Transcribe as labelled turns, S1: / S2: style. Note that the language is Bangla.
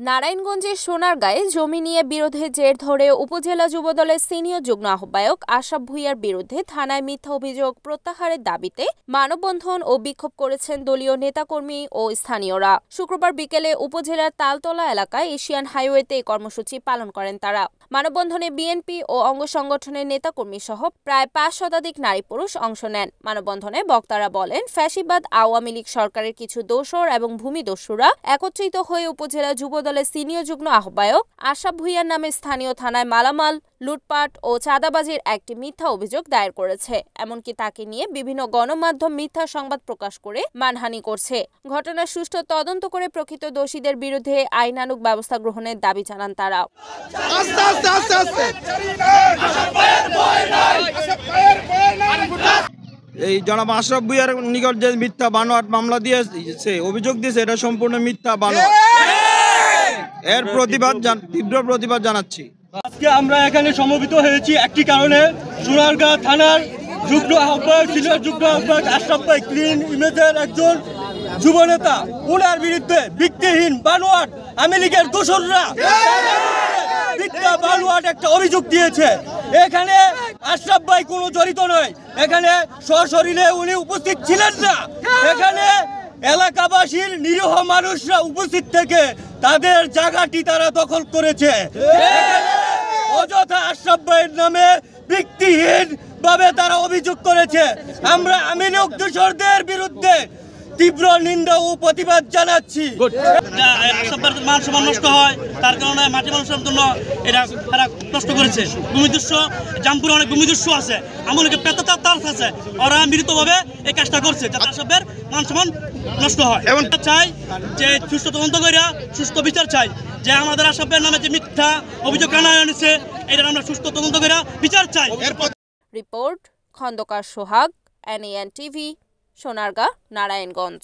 S1: নারায়ণগঞ্জের সোনারগাঁয়ে জমি নিয়ে বিরোধের জের ধরে উপজেলা যুবদলের সিনিয়র যুগ্ম আহ্বায়ক আশরাফ ভূঁইয়ার বিরুদ্ধে থানায় মিথ্যা অভিযোগ প্রত্যাহারের দাবিতে মানববন্ধন ও বিক্ষোভ করেছেন দলীয় নেতাকর্মী ও স্থানীয়রা। শুক্রবার বিকেলে উপজেলার তালতলা এলাকায় এশিয়ান হাইওয়েতে এই কর্মসূচি পালন করেন তারা। মানববন্ধনে বিএনপি ও অঙ্গ সংগঠনের নেতাকর্মী সহ প্রায় ৫ শতাধিক নারী পুরুষ অংশ নেন। মানববন্ধনে বক্তারা বলেন, ফ্যাসিবাদ আওয়ামী লীগ সরকারের কিছু দোসর এবং ভূমিদস্যুরা একত্রিত হয়ে উপজেলা যুবদলের সিনিয়র যুগ্ম আহ্বায়ক আশরাফ ভূঁইয়ার নামে স্থানীয় থানায় মালামাল লুটপাট ও চাঁদাবাজির একটি মিথ্যা অভিযোগ দায়ের করেছে। এমনকি তাকে নিয়ে বিভিন্ন গণমাধ্যম মিথ্যা সংবাদ প্রকাশ করে মানহানি করছে। ঘটনার সুষ্ঠু তদন্ত করে প্রকৃত দোষীদের বিরুদ্ধে আইনানুগ ব্যবস্থা গ্রহণের দাবি জানান তারা।
S2: এই জনাব আশরাফ ভূঁইয়ার নিকট যে মিথ্যা বানোয়াট মামলা দিয়েছে, অভিযোগ দিয়েছে, এটা সম্পূর্ণ মিথ্যা বানোয়াট। এর তীব্র প্রতিবাদ জানাচ্ছি।
S3: আজকে আমরা এখানে সমবেত হয়েছি একটি কারণে, সোনারগাঁ থানার যুগ্ম আহ্বায়ক সিনিয়র যুগ্ম আহ্বায়ক আশরাফ ভাই ক্লিন ইমেজের একজন যুব নেতা, ওনার বিরুদ্ধে ভিত্তিহীন বানোয়াট আওয়ামী লীগের দোসররা মিথ্যা বানোয়াট একটা অভিযোগ দিয়েছে। এখানে আশরাফ ভাই কোনো জড়িত নয়, এখানে সশরীরে উনি উপস্থিত ছিলেন না। এখানে এলাকাবাসীর নিরীহ মানুষরা উপস্থিত থেকে তাদের জায়গাটি তারা দখল করেছে। অযথা আশরাফ ভাইয়ের নামে ভিত্তিহীন ভাবে তারা অভিযোগ করেছে। আমরা আওয়ামী লীগ দোসরদের বিরুদ্ধে তীব্র নিন্দা ও প্রতিবাদ জানাচ্ছি।
S4: মান সম্মান নষ্ট হয়, তার কারণে মাটি মানুষের জন্য এটা তারা নষ্ট করেছে। ভূমিদস্য জামপুরে অনেক ভূমিদস্য আছে, আমাদেরকে পেতার তার আছে, ওরা মিলিতভাবে এই কাজটা করছে যাতে আশরাফের মান সম্মান নষ্ট হয়। এবং চাই যে সুস্থ তদন্ত করিয়া সুস্থ বিচার চাই, যে আমাদের আশরাফের নামে যে মিথ্যা অভিযোগ আনা হয়েছে এটা আমরা সুস্থ তদন্ত করিয়া বিচার চাই।
S1: রিপোর্ট খন্দকার সোহাগ, NAN TV, সোনারগাঁ, নারায়ণগঞ্জ।